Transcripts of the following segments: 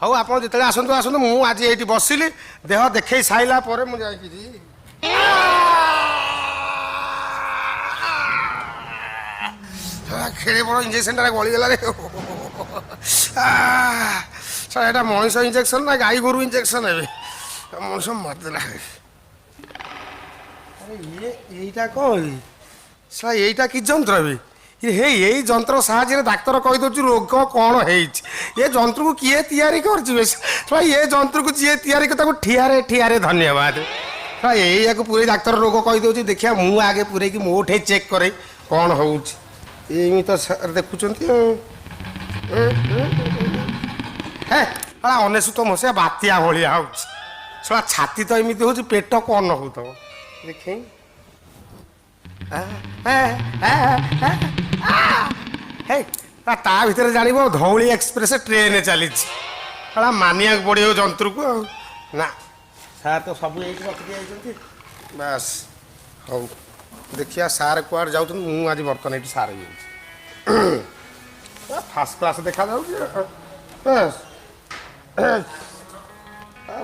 ହଉ ଆପଣ ଯେତେବେଳେ ଆସନ୍ତୁ ଆସନ୍ତୁ ମୁଁ ଆଜି ଏଇଠି ବସିଲି ଦେହ ଦେଖେଇ ସାଇଲା ପରେ ମୁଁ ଯାଇକି ଖେଳି ବଡ଼ ଇଞ୍ଜେକ୍ସନଟା ଗଳିଗଲା ରେ ଏଇଟା ମଣିଷ ଇଞ୍ଜେକ୍ସନ ନା ଗାଈ ଗୋରୁ ଇଞ୍ଜେକ୍ସନ ଏବେ ମଣିଷ ମରିଦେଲା ଇଏ ଏଇଟା କ'ଣ ସାର୍ ଏଇଟା କି ଯନ୍ତ୍ର ଏବେ ହେଇ ଏଇ ଯନ୍ତ୍ର ସାହାଯ୍ୟରେ ଡାକ୍ତର କହିଦେଉଛି ରୋଗ କ'ଣ ହେଇଛି ଏ ଯନ୍ତ୍ରକୁ କିଏ ତିଆରି କରିଛି ଏ ଯନ୍ତ୍ରକୁ ଯିଏ ତିଆରି କରି ତାକୁ ଠିଆରେ ଠିଆରେ ଧନ୍ୟବାଦ ଏଇଆକୁ ପୁରେଇ ଡାକ୍ତର ରୋଗ କହିଦେଉଛି ଦେଖିବା ମୁଁ ଆଗେ ପୁରେଇକି ମୋଠେ ଚେକ୍ କରେ କ'ଣ ହେଉଛି ଏମିତି ତ ସାର୍ ଦେଖୁଛନ୍ତି ହେ 1900 ମସିହା ବାତ୍ୟା ଭଳିଆ ହେଉଛି ଶଳା ଛାତି ତ ଏମିତି ହେଉଛି ପେଟ କ'ଣ ହେଉଥିବ ଦେଖେଇ ତା ଭିତରେ ଜାଣିବ ଧଉଳି ଏକ୍ସପ୍ରେସ ଟ୍ରେନ ଚାଲିଛି ମାନିବାକୁ ପଡ଼ିବ ଯନ୍ତ୍ରକୁ ଆଉ ନା ସାର୍ ତ ସବୁ ଏଇଠି ରଖିକି ଯାଇଛନ୍ତି ବାସ୍ ହଉ ଦେଖିବା ସାର୍ କୁଆଡ଼େ ଯାଉଛନ୍ତି ମୁଁ ଆଜି ବର୍ତ୍ତମାନ ଏଇଠି ସାର୍ ହେଇଯାଉଛି ଫାର୍ଷ୍ଟ କ୍ଲାସ୍ ଦେଖାଯାଉଛି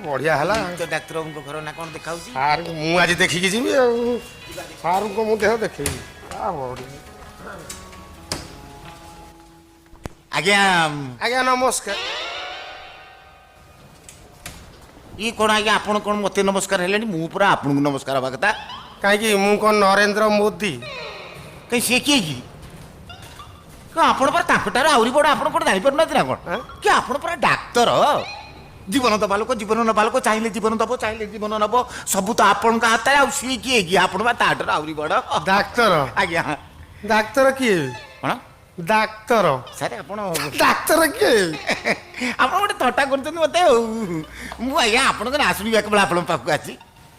ବଢ଼ିଆ ହେଲା ଡାକ୍ତରଙ୍କ ଘର ନା କ'ଣ ଦେଖାଉଛି ସାର୍ ମୁଁ ଆଜି ଦେଖିକି ଯିବି ଆଉ ସାର୍ଙ୍କ ମୁଁ ଦେହ ଦେଖେଇବି ଆଜ୍ଞା ଆଜ୍ଞା ନମସ୍କାର ଇଏ କ'ଣ ଆଜ୍ଞା ଆପଣ କ'ଣ ମୋତେ ନମସ୍କାର ହେଲେଣି ମୁଁ ପୁରା ଆପଣଙ୍କୁ ନମସ୍କାର ହେବା କଥା କାହିଁକି ମୁଁ କ'ଣ ନରେନ୍ଦ୍ର ମୋଦି କାହିଁ ସିଏ କିଏ କି ଆପଣ ପରା ତାଙ୍କଠାରୁ ଆହୁରି ବଡ଼ ଆପଣ କ'ଣ ଜାଣିପାରୁନାହାନ୍ତି ନା କ'ଣ କି ଆପଣ ପରା ଡାକ୍ତର ଜୀବନ ଦେବା ଲୋକ ଜୀବନ ନେବା ଲୋକ ଚାହିଁଲେ ଜୀବନ ଦେବ ଚାହିଁଲେ ଜୀବନ ନେବ ସବୁ ତ ଆପଣଙ୍କ ହାତରେ ଆଉ ସିଏ କିଏ କି ଆପଣ ବା ତାଠାରୁ ଆହୁରି ବଡ଼ ଡାକ୍ତର ଆଜ୍ଞା ଡାକ୍ତର କିଏ କ'ଣ ଡାକ୍ତର ସାର୍ ଆପଣ ଡାକ୍ତର କିଏ ଆପଣ ଗୋଟେ ଥଟ୍ଟା କରୁଛନ୍ତି ମୋତେ ଆଉ ମୁଁ ଆଜ୍ଞା ଆପଣଙ୍କର ଆସୁନି କେବଳ ଆପଣଙ୍କ ପାଖକୁ ଆସି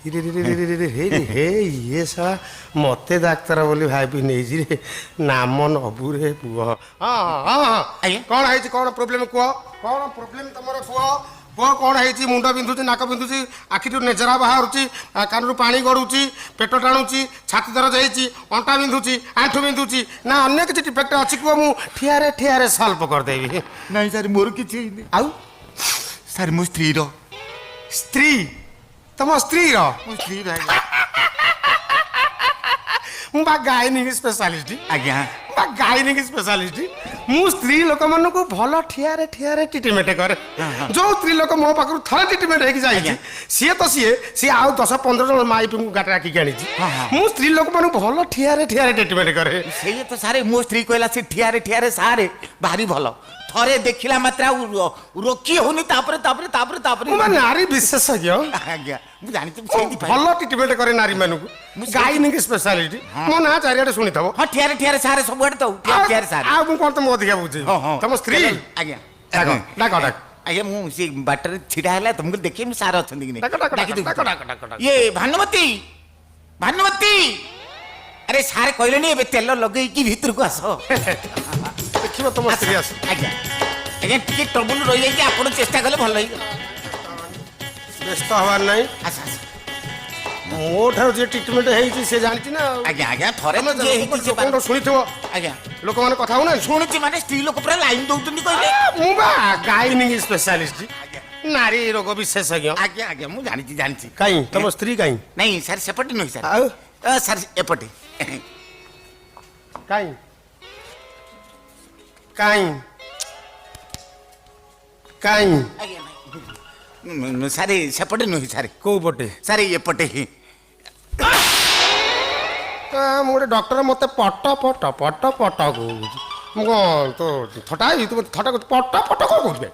ଇଏ ଶଳା ମତେ ଡାକ୍ତର ବୋଲି ଭାବି ନେଇଛି ରେ ନାମ ନବୁ ରେ ପୁଅ ହଁ ହଁ ହଁ କ'ଣ ହେଇଛି କ'ଣ ପ୍ରୋବ୍ଲେମ କୁହ କ'ଣ ପ୍ରୋବ୍ଲେମ ତମର କୁହ କୁହ କ'ଣ ହେଇଛି ମୁଣ୍ଡ ବିନ୍ଧୁଛି ନାକ ବିନ୍ଧୁଛି ଆଖିରୁ ନେଜରା ବାହାରୁଛି କାନରୁ ପାଣି ଗଡ଼ୁଛି ପେଟ ଟାଣୁଛି ଛାତି ଦରଜ ହେଇଛି ଅଣ୍ଟା ବିନ୍ଧୁଛି ଆଣ୍ଠୁ ବିନ୍ଧୁଛି ନା ଅନ୍ୟ କିଛି ଡିଫେକ୍ଟ ଅଛି କୁହ ମୁଁ ଠିଆରେ ଠିଆରେ ସଲ୍ଭ କରିଦେବି ନାଇଁ ସାର୍ ମୋର କିଛି ହେଇନି ଆଉ ସାର୍ ମୋ ସ୍ତ୍ରୀର ସ୍ତ୍ରୀ ତମ ସ୍ତ୍ରୀର ମୋ ସ୍ତ୍ରୀର ମୁଁ ବା ଗାଇନିକ୍ ସ୍ପେଶାଲିଷ୍ଟ ଆଜ୍ଞା ବା ଗାଇନିକ୍ ସ୍ପେଶାଲିଷ୍ଟ ମୁଁ ସ୍ତ୍ରୀ ଲୋକମାନଙ୍କୁ ଭଲ ଠିଆରେ ଠିଆରେ ଟ୍ରିଟମେଣ୍ଟ କରେ ଯୋଉ ସ୍ତ୍ରୀ ଲୋକ ମୋ ପାଖରୁ ଥରେ ଟ୍ରିଟମେଣ୍ଟ ହେଇକି ଯାଇଛି ସିଏ ତ ସିଏ ଆଉ 10-15 ଜଣ ମାଇପିଙ୍କୁ ଗାଁରେ ରାଖିକି ଆଣିଛି ମୁଁ ସ୍ତ୍ରୀ ଲୋକମାନଙ୍କୁ ଭଲ ଠିଆରେ ଠିଆରେ ଟ୍ରିଟମେଣ୍ଟ କରେ ସେଇ ତ ସାରେ ମୋ ସ୍ତ୍ରୀ କହିଲା ସେ ଠିଆରେ ଠିଆରେ ସାରେ ଭାରି ଭଲ ଥରେ ଦେଖିଲା ମାତ୍ରେ ଆଉ ରୋକି ହଉନି ତାପରେ ତାପରେ ତାପରେ ତାପରେ ମୁଁ ନାରୀ ବିଶେଷଜ୍ଞ ଆଜ୍ଞା ମୁଁ ଜାଣିଛି ସେଇଥିପାଇଁ ଭଲ ଟ୍ରିଟମେଣ୍ଟ କରେ ନାରୀମାନଙ୍କୁ ଗାଇନିକ୍ ସ୍ପେଶାଲିଷ୍ଟ ମୋ ନାଁ ଚାରିଆଡ଼େ ଶୁଣିଥିବ ହଁ ଠିଆରେ ଠିଆରେ ସାରେ ସବୁଆଡ଼େ ତ ଠିଆରେ ସାରେ ଆଉ ମୁଁ କ'ଣ ତମକୁ ଅଧିକା ବୁଝେଇ ତମ ସ୍ତ୍ରୀ ଆଜ୍ଞା ଡାକ ଡାକ ଡାକ ଆଜ୍ଞା ମୁଁ ସେ ବାଟରେ ଛିଡ଼ା ହେଲା ତମକୁ ଦେଖି ମୁଁ ସାର୍ ଅଛନ୍ତି କି ଡାକ ଡାକ ନାହିଁ ଡାକ ଡାକ ଡାକ ଡାକ ଇଏ ଭାନୁମତୀ ଭାନୁମତୀ ଆରେ ସାର୍ କହିଲେନି ଏବେ ତେଲ ଲଗେଇକି ଭିତରକୁ ଆସ ଦେଖିବ ତମ ସ୍ତ୍ରୀ ଆସ ଆଜ୍ଞା ଆଜ୍ଞା ଟିକେ ଟ୍ରବୁଲ ରହିଯାଇଛି ଆପଣ ଚେଷ୍ଟା କଲେ ଭଲ ହେଇଗଲା ବ୍ୟସ୍ତ ହବାର ନାହିଁ ଆସ ଆସ ମୋ ଠାରୁ ଯିଏ ଟ୍ରିଟମେଣ୍ଟ ହେଇଛି ସେ ଜାଣିଛି ନା ଆଜ୍ଞା ଆଜ୍ଞା ଥରେ ଶୁଣିଥିବ ଆଜ୍ଞା ଲୋକମାନେ କଥା ହଉନା ଶୁଣୁଛି ମାନେ ସ୍ତ୍ରୀ ଲୋକ ପୁରା ଲାଇନ ଦଉଛନ୍ତି କହିଲେ ମୁଁ ବା ଗାଇନିକ୍ ସ୍ପେଶାଲିଷ୍ଟ ନାରୀ ରୋଗ ବିଶେଷଜ୍ଞ ଆଜ୍ଞା ଆଜ୍ଞା ମୁଁ ଜାଣିଛି ଜାଣିଛି କାଇଁ ତମ ସ୍ତ୍ରୀ କାଇଁ ନାଇଁ ସାର୍ ସେପଟେ ନୁହେଁ ସାର୍ ଆଉ ସାର୍ ଏପଟେ କାଇଁ କାଇଁ କାଇଁ ସାର୍ ସେପଟେ ନୁହେଁ ସାର୍ କୋଉ ପଟେ ସାର୍ ଏପଟେ ମୁଁ ଗୋଟେ ଡକ୍ଟର ମତେ ପଟ ପଟ ପଟ ପଟ କହୁଛି ମୁଁ କ'ଣ ତ ଥଟା ହେବି ତୁ ଥଟା ପଟ ପଟ କ'ଣ କହୁଛୁ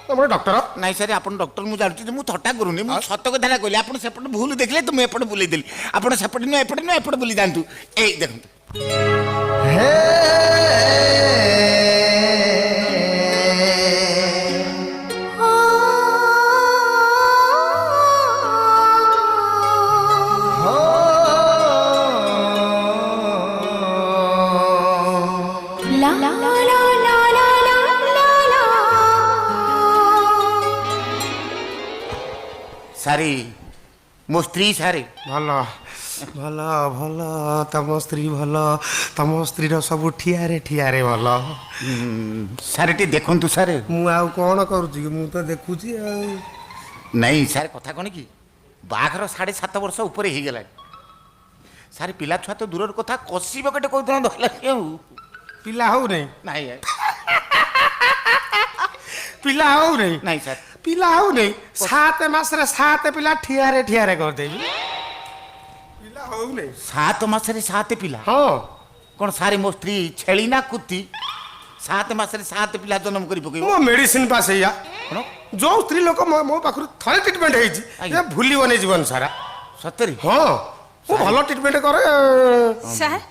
ଗୋଟେ ଡକ୍ଟର ନାଇଁ ସାର୍ ଆପଣ ଡକ୍ଟର ମୁଁ ଜାଣୁଛି ମୁଁ ଥଟ୍ଟା କରୁନି ମୁଁ ସତ କଥାଟା କହିଲି ଆପଣ ସେପଟେ ଭୁଲ ଦେଖିଲେ ତ ମୁଁ ଏପଟେ ବୁଲେଇ ଦେଲି ଆପଣ ସେପଟେ ନୁହେଁ ଏପଟେ ବୁଲି ଯାଆନ୍ତୁ ଏଇ ଦେଖନ୍ତୁ ସାରି ମୋ ସ୍ତ୍ରୀ ସାରେ ଭଲ ଭଲ ଭଲ ତମ ସ୍ତ୍ରୀ ଭଲ ତମ ସ୍ତ୍ରୀର ସବୁ ଠିଆରେ ଭଲ। ସାର୍ ଟିକେ ଦେଖନ୍ତୁ ସାର୍। ମୁଁ ଆଉ କ'ଣ କରୁଛି କି ମୁଁ ତ ଦେଖୁଛି ଆଉ। ନାଇଁ ସାର୍ କଥା କ'ଣ କି ବାହାଘର 7.5 ବର୍ଷ ଉପରେ ହେଇଗଲାଣି ସାର୍ ପିଲା ଛୁଆ ତ ଦୂରର କଥା କଷିବ କେଟେ କହୁଥିଲା ଧରିଲାନି ଆଉ ପିଲା ହଉନାହିଁ ନାଇଁ ପିଲା ହଉନାହିଁ ନାଇଁ ସାର୍ ପିଲା ହଉନାହିଁ 7 ମାସରେ 7 ପିଲା ଠିଆରେ କରିଦେବି ପିଲା ହଉନାହିଁ 7 ମାସରେ 7 ପିଲା ହଁ କ'ଣ ସାର୍ ମୋ ସ୍ତ୍ରୀ ଛେଳି ନା କୁତି 7 ମାସରେ 7 ପିଲା ଜନ୍ମ କରି ପକେଇବ ମୋ ମେଡିସିନ ପାସ୍ ହେଇଆ କ'ଣ ଯୋଉ ସ୍ତ୍ରୀ ଲୋକ ମୋ ପାଖରୁ ଥରେ ଟ୍ରିଟମେଣ୍ଟ ହେଇଛି ଆଜ୍ଞା। ଏ ଭୁଲିବନି ଜୀବନ ସାରା ସତରେ ହଁ ମୁଁ ଭଲ ଟ୍ରିଟମେଣ୍ଟ କରେ ସାର୍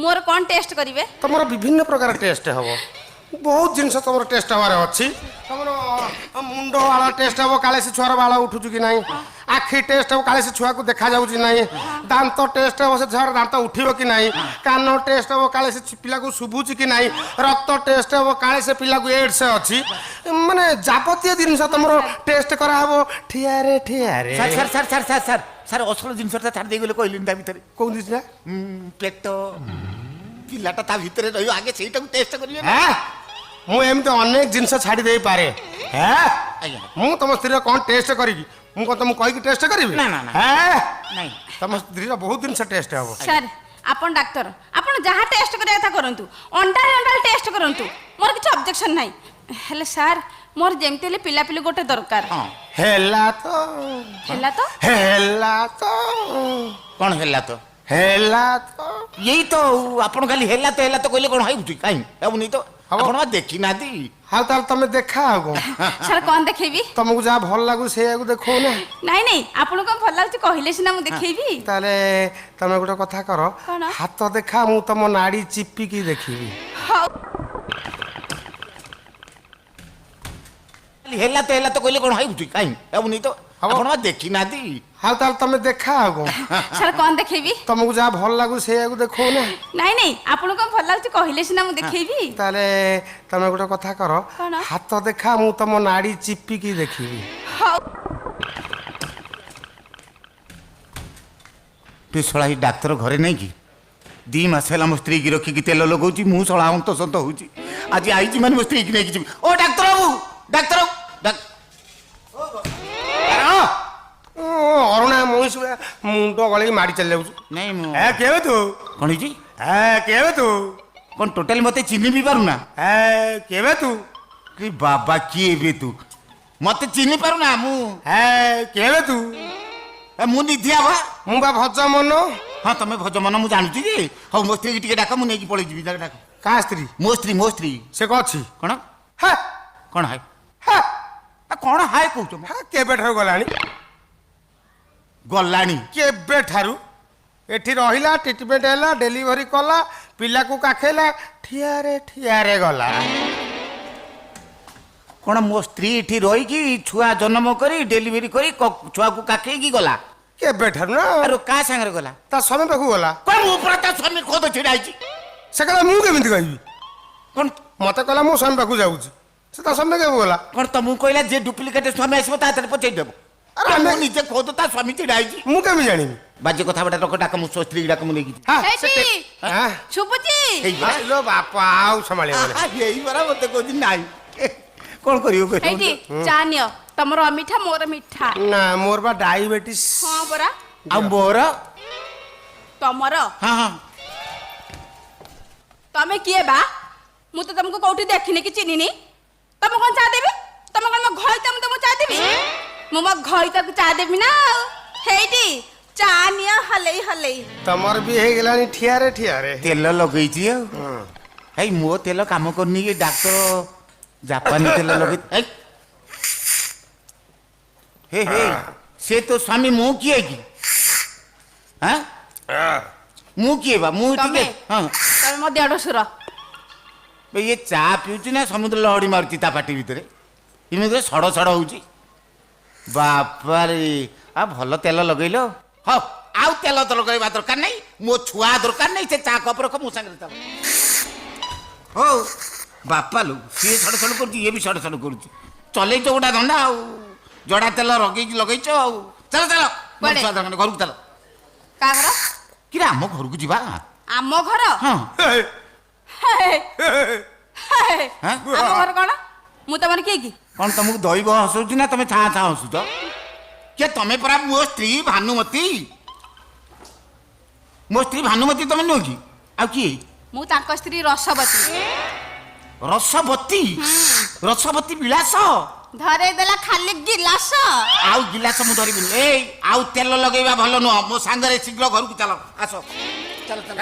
ମୋର କ'ଣ ଟେଷ୍ଟ କରିବେ? ତମର ବିଭିନ୍ନ ପ୍ରକାର ଟେଷ୍ଟ ହବ ବହୁତ ଜିନିଷ ତମର ଟେଷ୍ଟ ହବାର ଅଛି ତମର ମୁଣ୍ଡ ବାଳ ଟେଷ୍ଟ ହବ କାଳେ ସେ ଛୁଆର ବାଳ ଉଠୁଛୁ କି ନାହିଁ ଆଖି ଟେଷ୍ଟ ହବ କାଳେ ସେ ଛୁଆକୁ ଦେଖାଯାଉଛି ନାହିଁ ଦାନ୍ତ ଟେଷ୍ଟ ହବ ସେ ଛୁଆର ଦାନ୍ତ ଉଠିବ କି ନାହିଁ କାନ ଟେଷ୍ଟ ହବ କାଳେ ସେ ପିଲାକୁ ଶୁଭୁଛି କି ନାହିଁ ରକ୍ତ ଟେଷ୍ଟ ହବ କାଳେ ସେ ପିଲାକୁ ଏଡ୍ସ ଅଛି ମାନେ ଯାବତୀୟ ଜିନିଷ ତମର ଟେଷ୍ଟ କରାହବ ଠିଆରେ sir sir sir sir sir sir sir ଅସଲ ଜିନିଷଟା ଛାଡ଼ି ଦେଇଗଲେ କହିଲିନି ତା ଭିତରେ କୋଉ ଜିନିଷ ପେଟ ପିଲାଟା ତା ଭିତରେ ରହିବ ଆଗେ ସେଇଟାକୁ ଟେଷ୍ଟ କରିବେ ନା। ମୁଁ ଏମିତି ଅନେକ ଜିନିଷ ଛାଡ଼ି ଦେଇପାରେ ଆଜ୍ଞା ମୁଁ ତମ ସ୍ତ୍ରୀର କ'ଣ ଟେଷ୍ଟ କରିକି ମୁଁ କ'ଣ ତମକୁ କହିକି ଟେଷ୍ଟ କରିବି ନା, ନା, ନା। ନାଇଁ ତମ ସ୍ତ୍ରୀର ବହୁତ ଜିନିଷ ଟେଷ୍ଟ ହବ ସାର୍ ଆପଣ ଡାକ୍ତର ଆପଣ ଯାହା ଟେଷ୍ଟ କରିବା କଥା କରନ୍ତୁ ଅଣ୍ଡାରେ ଟେଷ୍ଟ କରନ୍ତୁ ମୋର କିଛି ଅବଜେକ୍ସନ ନାହିଁ ହେଲେ ସାର୍ ମୋର ଯେମିତି ହେଲେ ପିଲାପିଲି ଗୋଟେ ଦରକାର ହଁ ହେଲା ତ ହେଲା ତ କ'ଣ ହେଲା ତ ହେଲା ତ ଏଇ ତ ଆପଣ ଖାଲି ହେଲା ତ କହିଲେ କ'ଣ ହେଉଛି କାହିଁ ହେଉନି ତ ହବ। ଆପଣ ବା ଦେଖିନାହାନ୍ତି ଆଉ ତାହେଲେ ତମେ ଦେଖା ଆଉ କ'ଣ ସାର୍ କ'ଣ ଦେଖେଇବି ତମକୁ ଯାହା ଭଲ ଲାଗୁଛି ସେଇଆକୁ ଦେଖଉନ ନାଇଁ ଆପଣ କ'ଣ ଭଲ ଲାଗୁଛି କହିଲେ ସିନା ମୁଁ ଦେଖେଇବି ତାହେଲେ ତମେ ଗୋଟେ କଥା କର କ'ଣ? ହାତ ଦେଖା ମୁଁ ତମ ନାଡି ଚିପିକି ଦେଖିବି ହଉ ହେଲା ତ କହିଲେ କ'ଣ ହେଉଛି କାହିଁ ହେଉନି ତ ହବ। ଆପଣ ବା ଦେଖିନାହାନ୍ତି ଆଉ ତାହେଲେ ତମେ ଦେଖା ଆଉ କ'ଣ ସାର୍ କ'ଣ ଦେଖେଇବି ତମକୁ ଯାହା ଭଲ ଲାଗୁଛି ସେଇଆକୁ ଦେଖଉନ ନାଇଁ ଆପଣ କ'ଣ ଭଲ ଲାଗୁଛି କହିଲେ ସିନା ମୁଁ ଦେଖେଇବି ତାହେଲେ ତମେ ଗୋଟେ କଥା କର କ'ଣ? ହାତ ଦେଖା ମୁଁ ତମ ନାଡି ଚିପିକି ଦେଖିବି ହଉ ତୁ ଶଳା ଏଇ ଡାକ୍ତର ଘରେ ନାଇଁ କି 2 ମାସ ହେଲା ମୋ ସ୍ତ୍ରୀକି ରଖିକି ତେଲ ଲଗାଉଛି ମୁଁ ଶଳା ଅନ୍ତସନ୍ତ ହେଉଛି ଆଜି ଆଇଛି ମାନେ ମୋ ସ୍ତ୍ରୀକି ନେଇକି ଯିବି ଓ ଡାକ୍ତର ବାବୁ ଡାକ୍ତର ଅରୁଣା ମହିଷ ମୁଣ୍ଡ ଗଳିକି ମାଡ଼ି ଚାଲି ଯାଉଛୁ ନାଇଁ ମୁଁ କେବେ ତୁ କ'ଣ ହେଇଛି କେବେ ତୁ କ'ଣ ଟୋଟାଲି ମୋତେ ଚିହ୍ନି ବି ପାରୁନା କେବେ ତୁ କି ବାବା କିଏ ଏବେ ତୁ ମୋତେ ଚିହ୍ନି ପାରୁନା ମୁଁ କେବେ ତୁ ମୁଁ ନିଧିଆ ବା ମୁଁ ବା ଭଜ ମନ ହଁ ତମେ ଭଜମନ ମୁଁ ଜାଣୁଛି ଯେ ହଉ ମୋ ସ୍ତ୍ରୀକି ଟିକେ ଡାକ ମୁଁ ନେଇକି ପଳେଇ ଯିବି ଡାକ କାହା ସ୍ତ୍ରୀ ମୋ ସ୍ତ୍ରୀ ସେ କ'ଣ ଅଛି କ'ଣ ହେ କ'ଣ ହାଏ ହେ କ'ଣ ହାଏ କହୁଛ ମ? କେବେଠାରୁ ଗଲାଣି ଗଲାଣି କେବେଠାରୁ ଏଠି ରହିଲା ଟ୍ରିଟମେଣ୍ଟ ହେଲା ଡେଲିଭରି କଲା ପିଲାକୁ କାଖେଇଲା ଠିଆରେ ଗଲା କ'ଣ ମୋ ସ୍ତ୍ରୀ ଏଠି ରହିକି ଛୁଆ ଜନ୍ମ କରି ଡେଲିଭରି କରି ଛୁଆକୁ କାଖେଇକି ଗଲା କେବେଠାରୁ ନା ଆରେ କାହା ସାଙ୍ଗରେ ଗଲା ତା ସ୍ୱାମୀ ପାଖକୁ ଗଲା କ'ଣ ମୁଁ ପୁରା ତା ସ୍ୱାମୀ ଖୋଦ ଛିଡ଼ା ହେଇଛି ସେ କହିଲା ମୁଁ କେମିତି କହିବି କ'ଣ ମତେ କହିଲା ମୋ ସ୍ୱାମୀ ପାଖକୁ ଯାଉଛି ସେ ତା ସ୍ୱାମୀ କେବେ ଗଲା କ'ଣ ତମକୁ କହିଲା ଯେ ଡୁପ୍ଲିକେଟ୍ ସ୍ୱାମୀ ଆସିବ ତା ହାତରେ ପଚାଇ ଦେବ ଆରେ ମୁଁ ଆମେ- ନିଜେ ଖୋଦ ତା ସ୍ୱାମୀ ଛିଡ଼ା ହେଇଛି ମୁଁ କେମିତି ଜାଣିବି ବାଜ୍ୟ କଥାବାର୍ତ୍ତା ରଖ ଡାକ ମୁଁ ସ୍ତ୍ରୀ ଡାକ ମୁଁ ନେଇକି ଯିବି ସେଇଠି ଆଁ? ଶୁଭୁଛି ହେଇଗଲା ଆଇଲୋ ବାପା ଆଉ ସମ୍ଭାଳିବନି ଏଇ ପରା ମୋତେ କହୁଛି ନାଇଁ କ'ଣ କରିବ ସେଇଠି ଚା ନିଅ ତମର ଅମିଠା ମୋର ମିଠା ନା ମୋର ବା ଡାଇବେଟିସ୍ ହଁ ପରା ଆଉ ମୋର ତମର ହଁ ହଁ ତମେ କିଏ ବା ମୁଁ ତ ତମକୁ କୋଉଠି ଦେଖିନି କି ଚିହ୍ନିନି ତମେ କ'ଣ ଚା ଦେବି ତମେ କ'ଣ ମୋ ଘଇତା ମୁଁ ତମକୁ ଚା ଦେବି ମୁଁ ମୋ ଘଇତାକୁ ଚା ଦେବି ନା ଆଉ ହେଇଟି ଚା ନିଅ ହଲେଇ ତମର ବି ହେଇଗଲାଣି ଠିଆରେ ତେଲ ଲଗେଇଛି ଆଉ ଏଇ ମୋ ତେଲ କାମ କରୁନି କି ଡାକ୍ତର ଜାପାନୀ ତେଲ ଲଗେଇ ହେ ସେ ତ ସ୍ୱାମୀ ମୁଁ କିଏ କି ହଁ ମୁଁ କିଏ ବା ମୁଁ ଟିକେ ହଁ ତମେ ମୋ ଦେଢ଼ଶୁର ଇଏ ଚା ପିଉଛି ନା ସମୁଦ୍ର ଲହଡ଼ି ମାରୁଛି ତା ପାଟି ଭିତରେ ଏମିତି ସଡ଼ ହେଉଛି ବାପାରେ ଆଉ ଭଲ ତେଲ ଲଗେଇଲ ହଉ ଆଉ ତେଲ ତ ଲଗେଇବା ଦରକାର ନାହିଁ ମୋ ଛୁଆ ଦରକାର ନାହିଁ ସେ ଚା କପ୍ ରଖ ମୋ ସାଙ୍ଗରେ ଚାଲ ହଉ ବାପା ଲୋ ସିଏ ସଡ଼ କରୁଛି ଇଏ ବି ସଡ଼ କରୁଛି ଚଲେଇଛ ଗୋଟା ଧନ୍ଦା ଆଉ ଜଡ଼ା ତେଲ ଲଗେଇଛ ଆଉ ଚାଲ କୁଆଡ଼େ? ଘରକୁ ଚାଲ କା ଘର କିରେ ଆମ ଘରକୁ ଯିବା ଆମ ଘର ହଁ ହେ, ହେ, ହାଁ? ଆମ ଘର କଣ ମୁଁ ତମର କିଏ କି କଣ ତମକୁ ଦୈବ ହସୁଛି ନା ତମେ ଛାଁ ଛାଁ ହସୁଛ କିଏ ତମେ ପରା ମୋ ସ୍ତ୍ରୀ ଭାନୁମତୀ ମୋ ସ୍ତ୍ରୀ ଭାନୁମତୀ ତମେ ନୁହଁ କି ଆଉ କିଏ ମୁଁ ତାଙ୍କ ସ୍ତ୍ରୀ ରସବତୀ ରସବତୀ ରସବତୀ ବିଳାସ ଧରେଇ ଦେଲା ଖାଲି ଗିଲାସ ଆଉ ଗିଲାସ ମୁଁ ଧରିବିନି ଏଇ ଆଉ ତେଲ ଲଗେଇବା ଭଲ ନୁହଁ ମୋ ସାଙ୍ଗରେ ଶୀଘ୍ର ଘରକୁ ଚାଲ ଆସ ଚାଲ ଚାଲ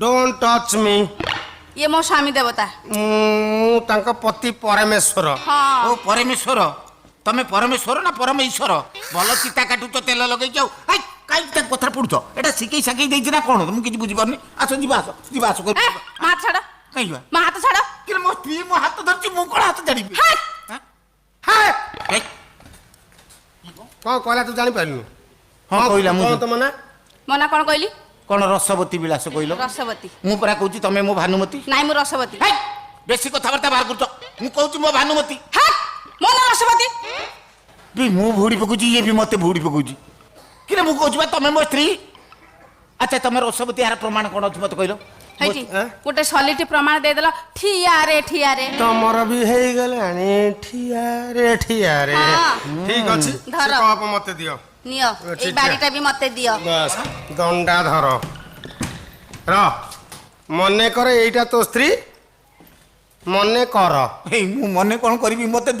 ଡୋଣ୍ଟ ଟଚ୍ ମି। ଇଏ ମୋ ସ୍ୱାମୀ ଦେବତା ମୁଁ ତାଙ୍କ ପତି ପରମେଶ୍ୱର। ହଁ ଓ ପରମେଶ୍ୱର ତମେ ପରମେଶ୍ୱର ନା ପରମେଶ୍ୱର ଭଲ ଚିତା କାଟୁଛ ତେଲ ଲଗେଇକି ଆଉ କାହିଁକି ତା କଥା ପଡୁଛ ଏଟା ଶିଖେଇ ସାକେଇ ଦେଇଛି ନା କଣ ମୁଁ କିଛି ବୁଝିପାରୁନି ଆସ ଯିବା ଆସ ଯିବା ଆସ ଏ, ମୋ ହାତ ଛାଡ କାହିଁ ଯିବା ମୋ ହାତ ଛାଡ କିରେ ମୋ ସ୍ତ୍ରୀ ମୋ ହାତ ଧରିଛି ମୁଁ କଣ ହାତ ଛାଡ଼ିବି ହେ! ଏଇ, କଣ କହିଲା ତୁ ଜାଣିପାରିଲୁ? ହଁ କହିଲା ମୁଁ କଣ ତମ ନା? ମୋ ନା କଣ କହିଲି କଣ ରସବତୀ ବିଳାସ କହିଲ ରସବତୀ ମୁଁ ପରା କହୁଛି ତମେ ମୋ ଭାନୁମତୀ ନାଇଁ ମୁଁ ରସବତୀ ହେଇ, ବେଶୀ କଥାବାର୍ତ୍ତା ବାହାର କରୁଛ ମୁଁ କହୁଛି ମୋ ଭାନୁମତୀ ହେ! ମୋ ନା ରସବତୀ ବି ମୁଁ ଭୁଡ଼ି ପକଉଛି ଇଏ ବି ମତେ ଭୁଡ଼ି ପକଉଛି କିରେ ମୁଁ କହୁଛି ବା ତମେ ମୋ ସ୍ତ୍ରୀ ଆଚ୍ଛା ତମେ ରସବତୀ ଏହାର ପ୍ରମାଣ କଣ ଅଛି ମତେ କହିଲ ହେଇଛି ଆଁ? ଗୋଟେ ସଲିଟି ପ୍ରମାଣ ଦେଇଦେଲ ଠିଆରେ ଠିଆରେ ତମର ବି ହେଇଗଲାଣି ଠିଆରେ ଠିଆରେ। ହଁ। ଠିକ ଅଛି ଧର। ସେ କପ ମତେ ଦିଅ। ନିଅ ଏଇ ଠିକ୍ ବାଡିଟା ବି ମତେ ଦିଅ ବାସ୍ ଦଣ୍ଡା ଧର ର ମନେ କର ଏଇଟା ତୋ ସ୍ତ୍ରୀ ମନେ କର। ଏଇ ମୁଁ ମନେ କଣ କରିବି ମତେ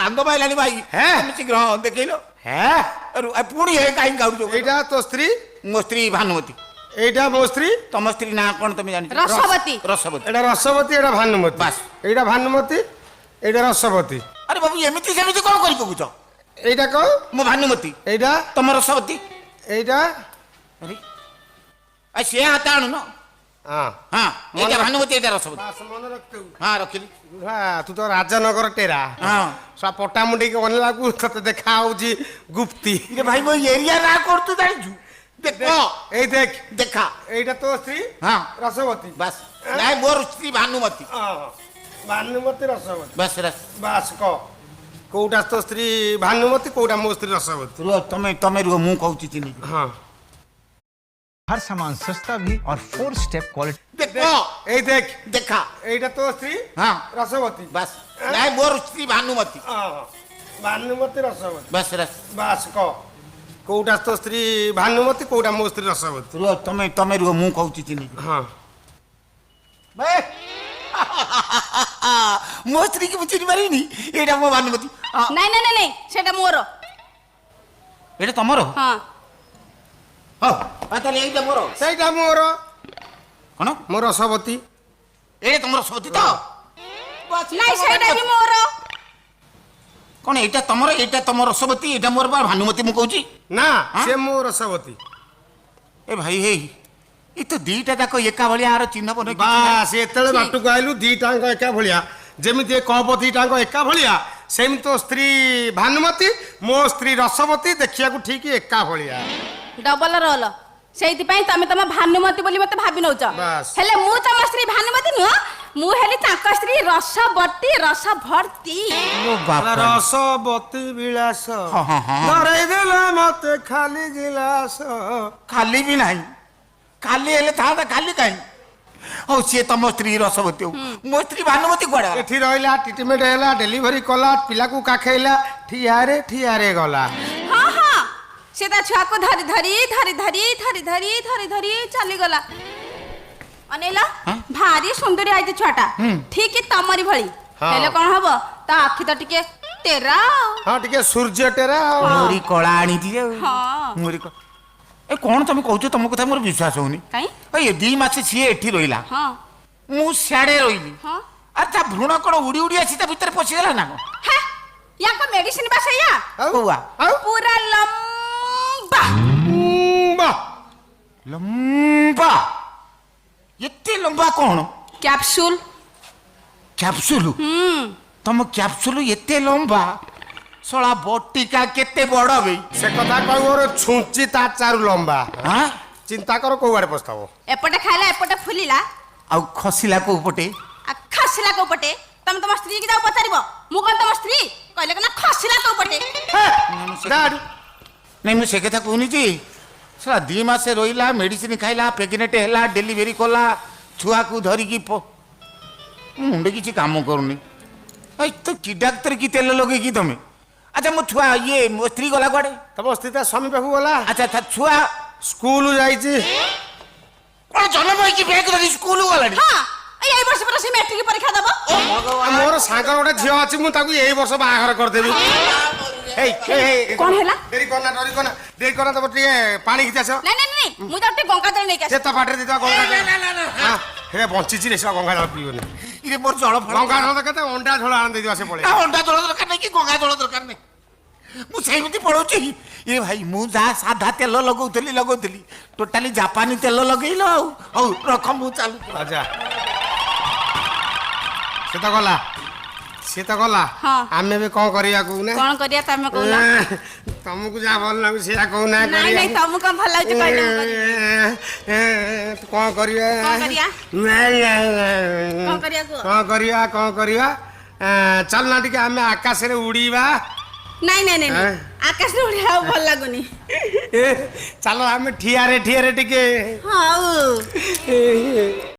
କାନ୍ଦ ପାଇଲାଣି ଭାଇ ହେ? ତମେ ଶୀଘ୍ର ଦେଖେଇଲ ହେ ପୁଣି ହେ କାହିଁକି କାଢୁଛ ଏଇଟା ତୋ ସ୍ତ୍ରୀ ମୋ ସ୍ତ୍ରୀ ଭାନୁମତୀ ଏଇଟା ମୋ ସ୍ତ୍ରୀ ତମ ସ୍ତ୍ରୀ ନାଁ କଣ ତମେ ଜାଣିଛ ରସବତୀ ରସବତୀ ଏଇଟା ରସବତୀ ଏଇଟା ଭାନୁମତୀ ବାସ୍। ଏଇଟା ଭାନୁମତୀ ଏଇଟା ରସବତୀ ଆରେ ବାବୁ ଏମିତି ସେମିତି କଣ କରି ପକଉଛ ଏଇଟା କଣ ମୋ ଭାନୁମତୀ ଏଇଟା ତମ ରସବତୀ ଏଇଟା ଆରେ ଆ ସେ ହାତ ଆଣୁନ ହଁ ହଁ ଏଇଟା ମନେ- ଭାନୁମତୀ ଏଇଟା ରସବତୀ ବାସ୍ ମନେ ରଖିଥିବୁ। ହଁ ରଖିଲି ତୁ ତ ରାଜନଗର ଟେରା ହଁ ପଟାମୁଣ୍ଡିକି ଅନେଇଲାକୁ ତତେ ଦେଖା ହଉଛି ଗୁପ୍ତି। ଇରେ ଭାଇ ମୋ ଏରିଆ ନାଁ କରୁଛୁ ଜାଣିଛୁ ଦେଖ ଏଇ ଦେଖ ଦେଖା ଏଇଟା ତୋ ସ୍ତ୍ରୀ ହଁ ରସବତୀ ବାସ୍ ନାଇଁ ମୋର ସ୍ତ୍ରୀ ଭାନୁମତୀ ଭାନୁମତୀ ରସବତୀ ବାସ୍ ବାସ୍ କହ କୋଉଟା ତୋ ସ୍ତ୍ରୀ ଭାନୁମତୀ କୋଉଟା ମୋ ସ୍ତ୍ରୀ ରସବତୀ। ରୁହ ତମେ ରୁହ ମୁଁ କହୁଛି ଚିନି ହଁ हर सामान सस्ता भी और 4 स्टेप क्वालिटी ଦେଖ ଏଇ ଦେଖ ଦେଖା ଏଇଟା ତୋ ସ୍ତ୍ରୀ ହଁ ରସବତୀ ବାସ୍ ନାଇଁ ମୋର ସ୍ତ୍ରୀ ଭାନୁମତୀ ଭାନୁମତୀ ରସବତୀ ବାସ୍ ବାସ୍ କହ କୋଉଟା ତୋ ସ୍ତ୍ରୀ ଭାନୁମତୀ କୋଉଟା ମୋ ସ୍ତ୍ରୀ ରସବତୀ। ରୁହ ତମେ ରୁହ ମୁଁ କହୁଛି ଚିନି ହଁ ମୋ ସ୍ତ୍ରୀ କି ମୁଁ ଚିନି ପାରିବିନି ଏଇଟା ମୋ ଭାନୁମତୀ ନାଇଁ ନାଇଁ ନାଇଁ ନାଇଁ ସେଟା ମୋର ଏଇଟା ତମର ହଁ ହଉ ତାହେଲେ ଏଇଟା ମୋର ସେଇଟା ମୋର କଣ ମୋ ରସବତୀ। ଏଇଟା ତମର ରସବତୀ ତ ନାଇଁ ସେଇଟା ବି ମୋର କଣ ଏଇଟା ତମର ରସବତୀ ଏଇଟା ମୋର ବା ଭାନୁମତୀ ମୁଁ କହୁଛି ନା ହଁ? ସେ ମୋ ରସବତୀ। ଏ ଭାଇ ହେଇ ଏ ତ ଦିଟା ଯାକ ଏକା ଭଳିଆ ଆର ଚିହ୍ନ ବନ ବାସ୍ ଏତେବେଳେ ବାଟକୁ ଆଇଲୁ ଦିଟାଙ୍କ ଏକା ଭଳିଆ ଯେମିତି ଏ କପ ଦିଟାଙ୍କ ଏକା ଭଳିଆ ସେମିତି ତୋ ସ୍ତ୍ରୀ ଭାନୁମତୀ ମୋ ସ୍ତ୍ରୀ ରସବତୀ ଦେଖିବାକୁ ଠିକ ଏକା ଭଳିଆ। ଡବଲ ରୋଲ ସେଇଥିପାଇଁ ତମେ ତମ ଭାନୁମତୀ ବୋଲି ମତେ ଭାବି ନଉଛ ବାସ୍। ହେଲେ ମୁଁ ତମ ସ୍ତ୍ରୀ ଭାନୁମତୀ ନୁହଁ ମୁଁ ହେଲି ତାଙ୍କ ସ୍ତ୍ରୀ ରସବତୀ ରସ ଭର୍ତ୍ତି ରସବତୀ ବିଳାସ ହଁ, ହଁ, ହଁ। ଧରେଇ ଦେଲା ମତେ ଖାଲି ଗିଲାସ। ଖାଲି ବି ନାହିଁ ଖାଲି ହେଲେ ଥାନ୍ତା ଖାଲି କାହିଁ ହଉ ସିଏ ତମ ସ୍ତ୍ରୀ ରସବତୀ ହଉ ମୋ ସ୍ତ୍ରୀ ଭାନୁମତୀ କୁଆଡେ ଗଲା? ଏଠି ରହିଲା ଟ୍ରିଟମେଣ୍ଟ ହେଲା ଡେଲିଭରି କଲା ପିଲାକୁ କାଖେଇଲା ଠିଆରେ ଗଲା। ହଁ ହଁ ସେ ତା ଛୁଆକୁ ଧରି ଧରି ଚାଲିଗଲା ଅନେଇଲ ହଁ? ଭାରି ସୁନ୍ଦରୀ ଆଇଛି ଛୁଆଟା ଠିକ ତମରି ଭଳି ହଁ। ହେଲେ କଣ ହବ ତା ଆଖି ତ ଟିକେ ତେରା ହଁ ଟିକେ ସୂର୍ଯ୍ୟ ଟେରା ଆଉ ମୋରି କଳା ଆଣିଛି ଆଉ ହଁ ମୋରି ଏ କଣ ତମେ କହୁଛ ତମ କଥା ମୋର ବିଶ୍ୱାସ ହଉନି କାଇଁ ଏ 2 ମାସ ସିଏ ଏଠି ରହିଲା ହଁ ମୁଁ ସିଆଡେ ରହିଲି ହଁ ଆରେ ତା ଭ୍ରୂଣ କଣ ଉଡି ଉଡି ଆସି ତା ଭିତରେ ପଶିଗଲା ନା କଣ ହେ ୟାଙ୍କ ମେଡିସିନ ବା ସେଇଆ ଆଉ କଉଆ ଆଉ ପୁରା ଲମ୍ବା ବା ଲମ୍ବା ଏତେ ଲମ୍ବା କଣ କ୍ୟାପସୁଲ କ୍ୟାପସୁଲ ତମ କ୍ୟାପସୁଲ ଏତେ ଲମ୍ବା ଶଳା ବଟିକା କେତେ ବଡ ବେ ସେ କଥା କହିବ ଛୁଞ୍ଚି ତା ଚାରୁ ଲମ୍ବା ଆଁ? ଚିନ୍ତା କର କୋଉ ଆଡେ ପସ୍ତାବ। ଏପଟେ ଖାଇଲା ଏପଟେ ଫୁଲିଲା ଆଉ ଖସିଲା କୋଉ ପଟେ ଆଉ ଖସିଲା କୋଉ ପଟେ ତମେ ତମ ସ୍ତ୍ରୀ କି ଯାଉ ପଚାରିବ ମୁଁ କଣ ତମ ସ୍ତ୍ରୀ କହିଲେ ନା ଖସିଲା କୋଉ ପଟେ ନାଇଁ ନାଇଁ ମୁଁ ସେ କଥା କହୁନି ଯେ साला 2 मासे रहिला मेडिसिन खाइला प्रेग्नेंट हैला डेलीवरी कला छुआ को धरिकी मुंडे किसी काम करूनी तो कि डाक्तर की तेल लगे कि तुम अच्छा मो छुआ ये मो स्त्री गला कुआडे तम स्त्री ता स्वामी पाखु गला अच्छा अच्छा छुआ स्कूल जाइछि कौन जन्म होई कि बैग धरी स्कूल गलाडी हाँ एई वर्ष पर से मैट्रिक परीक्षा दबो मोर सागर गोटे झियो अछि मु ताकू एई वर्ष बाहागर कर देबी कौन हैला देरी करना तब टिके पानी खिचा छ नहीं नहीं नहीं मु जाते गंगा जल नहीं से तो पाटे दिदा गंगा जल हां हे बंची छि रे सा गंगा जल पियोनी इरे मोर जळ फळ गंगा जल कते अंडा झोल आन देदिवा से पळे अंडा जळ दरकार नहीं कि गंगा जळ दरकार नहीं मु सेमती पळौची ए भाई मु जा साधा तेल लगौतली टोटाली जापानी तेल लगैलो औ रख मु चालू अच्छा से तो गला हाँ। आमे भी कौन करिया को ना कौन करिया तमे कहला तुमको जा भल लागु से कहू ना नहीं नहीं तुमको कम भल लागछ कहना कौन करिया कौन करिया चल ना टिके आमे आकाश रे उड़ीबा नहीं नहीं नहीं आकाश रे उड़िया भल लागुनी चलो आमे ठिया रे टिके हां